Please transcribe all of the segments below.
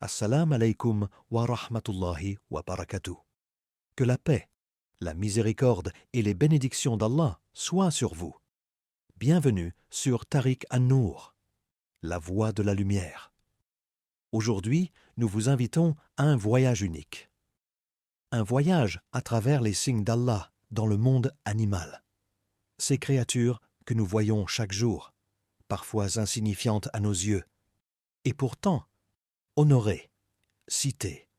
Assalamu alaikum wa rahmatullahi wa barakatuh. Que la paix, la miséricorde et les bénédictions d'Allah soient sur vous. Bienvenue sur Tariq an-Nour, la voie de la lumière. Aujourd'hui, nous vous invitons à un voyage unique. Un voyage à travers les signes d'Allah dans le monde animal. Ces créatures que nous voyons chaque jour, parfois insignifiantes à nos yeux, et pourtant honorées, citées,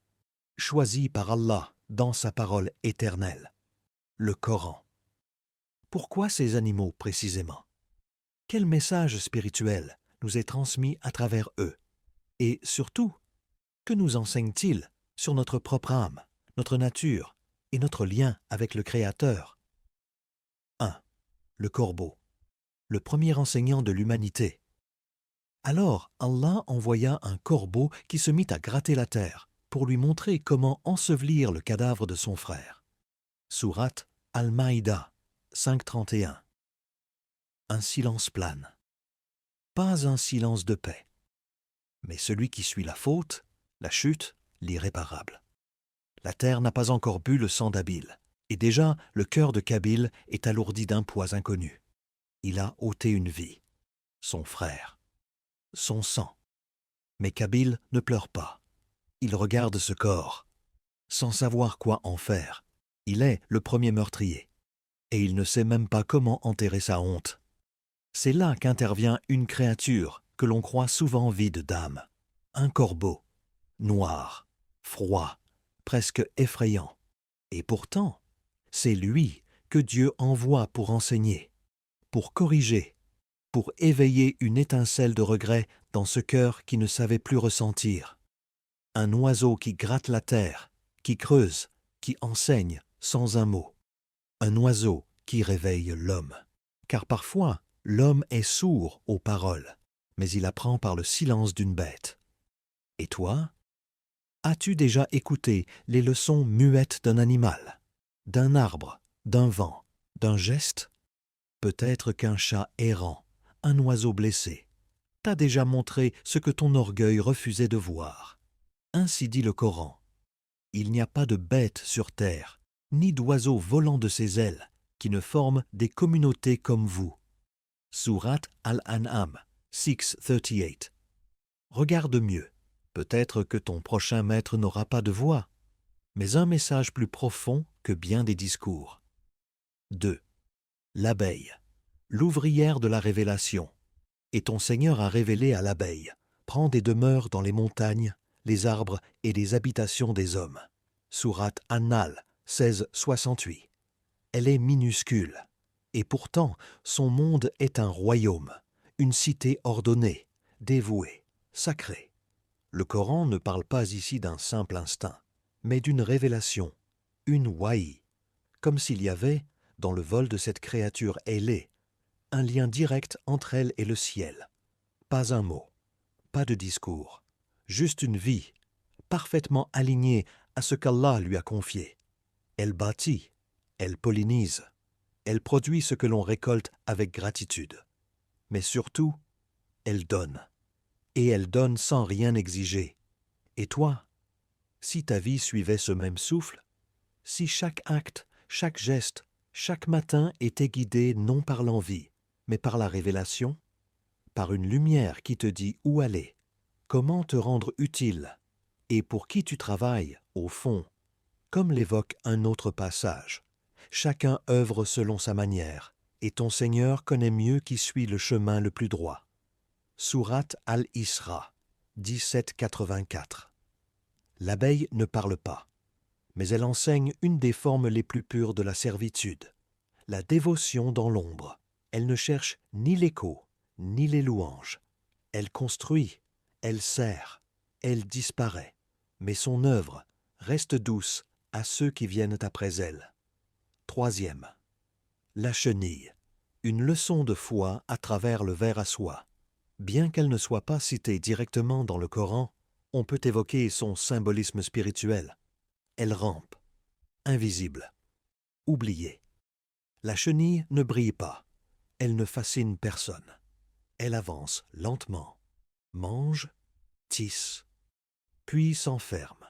choisies par Allah dans sa parole éternelle, le Coran. Pourquoi ces animaux précisément? Quel message spirituel nous est transmis à travers eux? Et surtout, que nous enseignent-ils sur notre propre âme, notre nature et notre lien avec le Créateur? 1. Le corbeau, le premier enseignant de l'humanité. Alors Allah envoya un corbeau qui se mit à gratter la terre pour lui montrer comment ensevelir le cadavre de son frère. Sourate Al-Maïda 5.31. Un silence plane. Pas un silence de paix, mais celui qui suit la faute, la chute, l'irréparable. La terre n'a pas encore bu le sang d'Abil, et déjà le cœur de Kabil est alourdi d'un poids inconnu. Il a ôté une vie, son frère, son sang. Mais Kabil ne pleure pas. Il regarde ce corps, sans savoir quoi en faire. Il est le premier meurtrier, et il ne sait même pas comment enterrer sa honte. C'est là qu'intervient une créature que l'on croit souvent vide d'âme. Un corbeau, noir, froid, presque effrayant. Et pourtant, c'est lui que Dieu envoie pour enseigner, pour corriger, pour éveiller une étincelle de regret dans ce cœur qui ne savait plus ressentir. Un oiseau qui gratte la terre, qui creuse, qui enseigne sans un mot. Un oiseau qui réveille l'homme. Car parfois, l'homme est sourd aux paroles, mais il apprend par le silence d'une bête. Et toi? As-tu déjà écouté les leçons muettes d'un animal, d'un arbre, d'un vent, d'un geste? Peut-être qu'un chat errant, un oiseau blessé, t'a déjà montré ce que ton orgueil refusait de voir. Ainsi dit le Coran. Il n'y a pas de bête sur terre, ni d'oiseau volant de ses ailes, qui ne forment des communautés comme vous. Sourate Al-An'am 6.38. Regarde mieux. Peut-être que ton prochain maître n'aura pas de voix, mais un message plus profond que bien des discours. 2. L'abeille, l'ouvrière de la révélation. Et ton Seigneur a révélé à l'abeille, prends des demeures dans les montagnes, les arbres et les habitations des hommes. Sourate An-Nahl 16.68. Elle est minuscule, et pourtant son monde est un royaume, une cité ordonnée, dévouée, sacrée. Le Coran ne parle pas ici d'un simple instinct, mais d'une révélation, une wahi, comme s'il y avait, dans le vol de cette créature ailée, un lien direct entre elle et le ciel. Pas un mot, pas de discours, juste une vie, parfaitement alignée à ce qu'Allah lui a confié. Elle bâtit, elle pollinise, elle produit ce que l'on récolte avec gratitude. Mais surtout, elle donne. Et elle donne sans rien exiger. Et toi, si ta vie suivait ce même souffle, si chaque acte, chaque geste, chaque matin était guidé non par l'envie, mais par la révélation, par une lumière qui te dit où aller, comment te rendre utile, et pour qui tu travailles, au fond, comme l'évoque un autre passage. Chacun œuvre selon sa manière, et ton Seigneur connaît mieux qui suit le chemin le plus droit. Sourate Al-Isra 17.84. L'abeille ne parle pas, mais elle enseigne une des formes les plus pures de la servitude, la dévotion dans l'ombre. Elle ne cherche ni l'écho, ni les louanges. Elle construit, elle sert, elle disparaît, mais son œuvre reste douce à ceux qui viennent après elle. 3. La chenille, une leçon de foi à travers le ver à soie. Bien qu'elle ne soit pas citée directement dans le Coran, on peut évoquer son symbolisme spirituel. Elle rampe, invisible, oubliée. La chenille ne brille pas, elle ne fascine personne. Elle avance lentement, mange, tisse, puis s'enferme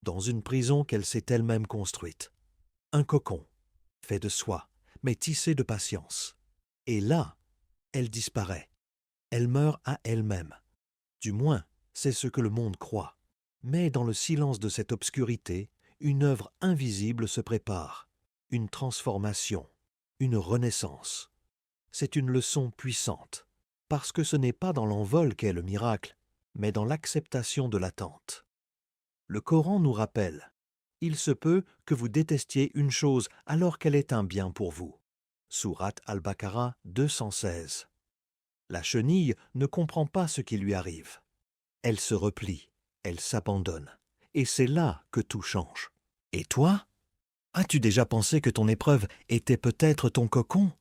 dans une prison qu'elle s'est elle-même construite. Un cocon, fait de soie, mais tissé de patience. Et là, elle disparaît. Elle meurt à elle-même. Du moins, c'est ce que le monde croit. Mais dans le silence de cette obscurité, une œuvre invisible se prépare, une transformation, une renaissance. C'est une leçon puissante, parce que ce n'est pas dans l'envol qu'est le miracle, mais dans l'acceptation de l'attente. Le Coran nous rappelle « Il se peut que vous détestiez une chose alors qu'elle est un bien pour vous ». Sourate Al-Baqarah 216. La chenille ne comprend pas ce qui lui arrive. Elle se replie, elle s'abandonne, et c'est là que tout change. Et toi? As-tu déjà pensé que ton épreuve était peut-être ton cocon?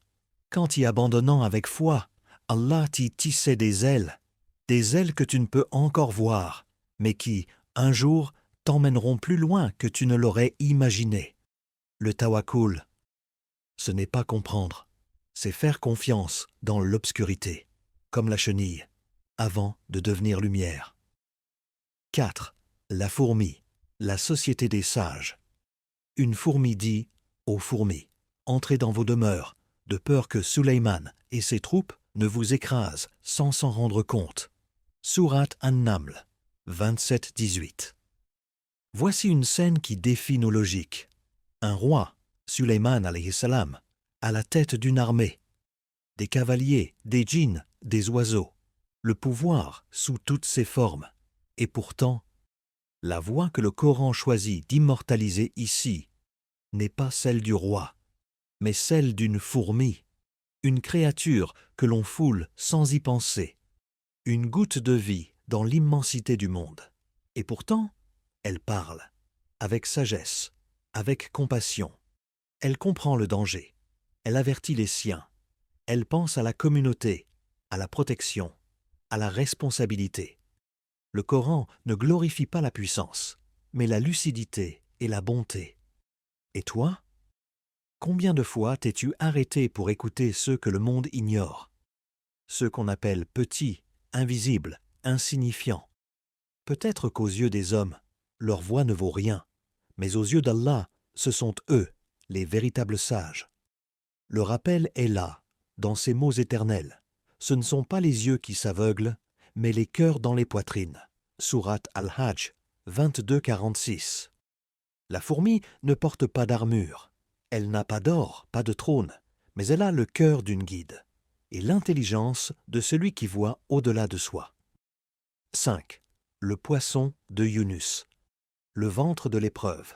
Quand t'y abandonnant avec foi, Allah t'y tissait des ailes que tu ne peux encore voir, mais qui, un jour, t'emmèneront plus loin que tu ne l'aurais imaginé. Le tawakkul, ce n'est pas comprendre, c'est faire confiance dans l'obscurité, comme la chenille, avant de devenir lumière. 4. La fourmi, la société des sages. Une fourmi dit aux fourmis, « Entrez dans vos demeures, de peur que Suleyman et ses troupes ne vous écrasent sans s'en rendre compte. » Sourate An-Naml 27-18. Voici une scène qui défie nos logiques. Un roi, Suleyman alayhi salam, à la tête d'une armée, des cavaliers, des djinns, des oiseaux, le pouvoir sous toutes ses formes. Et pourtant, la voie que le Coran choisit d'immortaliser ici n'est pas celle du roi, mais celle d'une fourmi, une créature que l'on foule sans y penser, une goutte de vie dans l'immensité du monde. Et pourtant, elle parle, avec sagesse, avec compassion. Elle comprend le danger, elle avertit les siens, elle pense à la communauté, à la protection, à la responsabilité. Le Coran ne glorifie pas la puissance, mais la lucidité et la bonté. Et toi? Combien de fois t'es-tu arrêté pour écouter ceux que le monde ignore? Ceux qu'on appelle petits, invisibles, insignifiants. Peut-être qu'aux yeux des hommes, leur voix ne vaut rien, mais aux yeux d'Allah, ce sont eux, les véritables sages. Le rappel est là, dans ces mots éternels. Ce ne sont pas les yeux qui s'aveuglent, mais les cœurs dans les poitrines. Sourate Al-Hajj 22-46. La fourmi ne porte pas d'armure. Elle n'a pas d'or, pas de trône, mais elle a le cœur d'une guide et l'intelligence de celui qui voit au-delà de soi. 5. Le poisson de Yunus, le ventre de l'épreuve.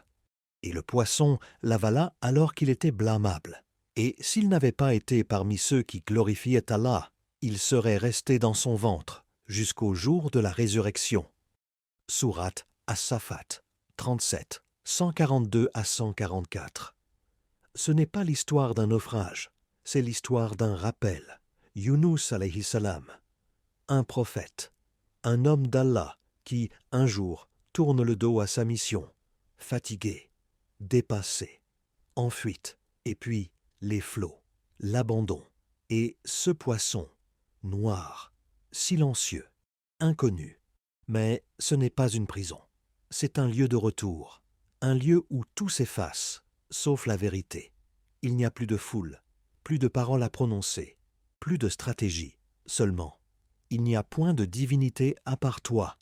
Et le poisson l'avala alors qu'il était blâmable. Et s'il n'avait pas été parmi ceux qui glorifiaient Allah, il serait resté dans son ventre jusqu'au jour de la résurrection. Sourate As-Safat 37, 142 à 144. Ce n'est pas l'histoire d'un naufrage, c'est l'histoire d'un rappel. Yunus alayhi salam, un prophète, un homme d'Allah qui, un jour, tourne le dos à sa mission, fatigué, dépassé, en fuite, et puis les flots, l'abandon, et ce poisson, noir, silencieux, inconnu. Mais ce n'est pas une prison, c'est un lieu de retour, un lieu où tout s'efface, sauf la vérité. Il n'y a plus de foule, plus de paroles à prononcer, plus de stratégie, seulement. Il n'y a point de divinité à part toi.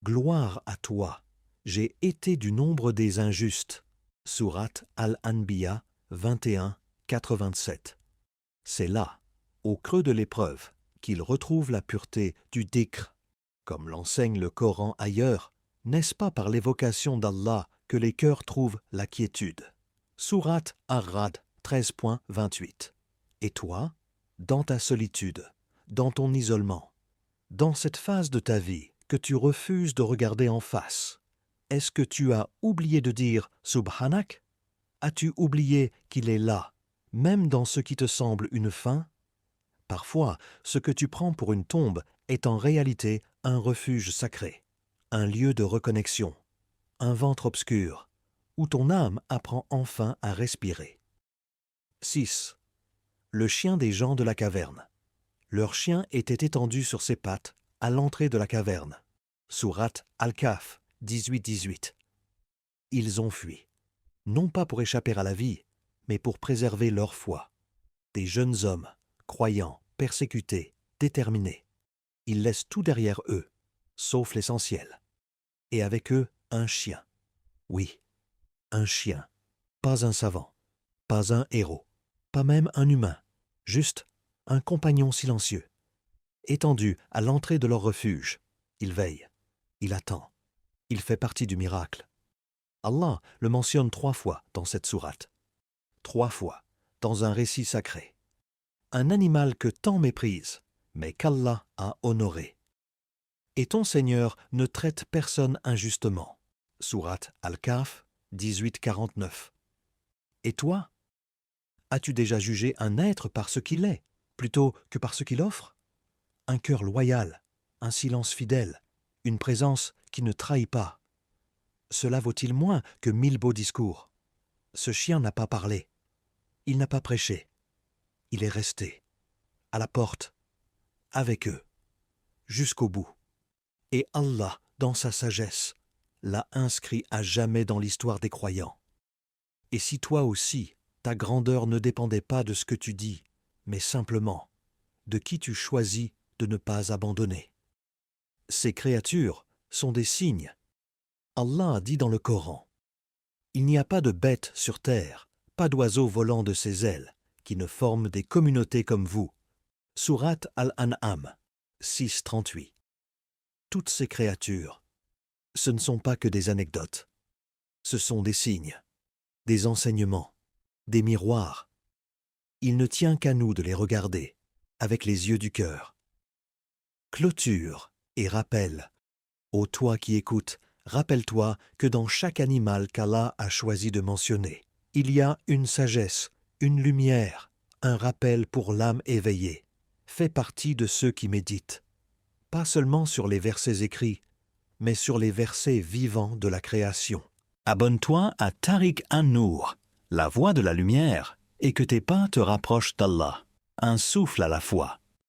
Gloire à toi. J'ai été du nombre des injustes. Sourate Al-Anbiya 21, 87. C'est là, au creux de l'épreuve, qu'il retrouve la pureté du dhikr. Comme l'enseigne le Coran ailleurs, n'est-ce pas par l'évocation d'Allah que les cœurs trouvent la quiétude? Sourate Ar-Ra'd 13.28. Et toi, dans ta solitude, dans ton isolement, dans cette phase de ta vie que tu refuses de regarder en face, est-ce que tu as oublié de dire « Subhanak » ? As-tu oublié qu'il est là, même dans ce qui te semble une fin? Parfois, ce que tu prends pour une tombe est en réalité un refuge sacré, un lieu de reconnexion, un ventre obscur, où ton âme apprend enfin à respirer. 6. Le chien des gens de la caverne. Leur chien était étendu sur ses pattes à l'entrée de la caverne. Sourate Al-Kahf 18-18. Ils ont fui, non pas pour échapper à la vie, mais pour préserver leur foi. Des jeunes hommes, croyants, persécutés, déterminés. Ils laissent tout derrière eux, sauf l'essentiel. Et avec eux, un chien. Oui, un chien. Pas un savant, pas un héros, pas même un humain, juste un compagnon silencieux. Étendu à l'entrée de leur refuge, il veille, il attend, il fait partie du miracle. Allah le mentionne 3 fois dans cette sourate. 3 fois, dans un récit sacré. Un animal que tant méprise, mais qu'Allah a honoré. Et ton Seigneur ne traite personne injustement. Sourate Al-Kahf 18-49. Et toi, as-tu déjà jugé un être par ce qu'il est, plutôt que par ce qu'il offre? Un cœur loyal, un silence fidèle, une présence qui ne trahit pas. Cela vaut-il moins que 1000 beaux discours? Ce chien n'a pas parlé, il n'a pas prêché, il est resté, à la porte, avec eux, jusqu'au bout. Et Allah, dans sa sagesse, l'a inscrit à jamais dans l'histoire des croyants. Et si toi aussi, ta grandeur ne dépendait pas de ce que tu dis, mais simplement de qui tu choisis de ne pas abandonner. Ces créatures sont des signes. Allah a dit dans le Coran, « Il n'y a pas de bête sur terre, pas d'oiseau volant de ses ailes, qui ne forment des communautés comme vous. » Sourate Al-An'am 6-38. Toutes ces créatures, ce ne sont pas que des anecdotes. Ce sont des signes, des enseignements, des miroirs. Il ne tient qu'à nous de les regarder, avec les yeux du cœur. Clôture et rappel. Ô toi qui écoutes, rappelle-toi que dans chaque animal qu'Allah a choisi de mentionner, il y a une sagesse, une lumière, un rappel pour l'âme éveillée. Fais partie de ceux qui méditent, pas seulement sur les versets écrits, mais sur les versets vivants de la création. Abonne-toi à Tariq An-Nour, la voix de la lumière, et que tes pas te rapprochent d'Allah, un souffle à la fois.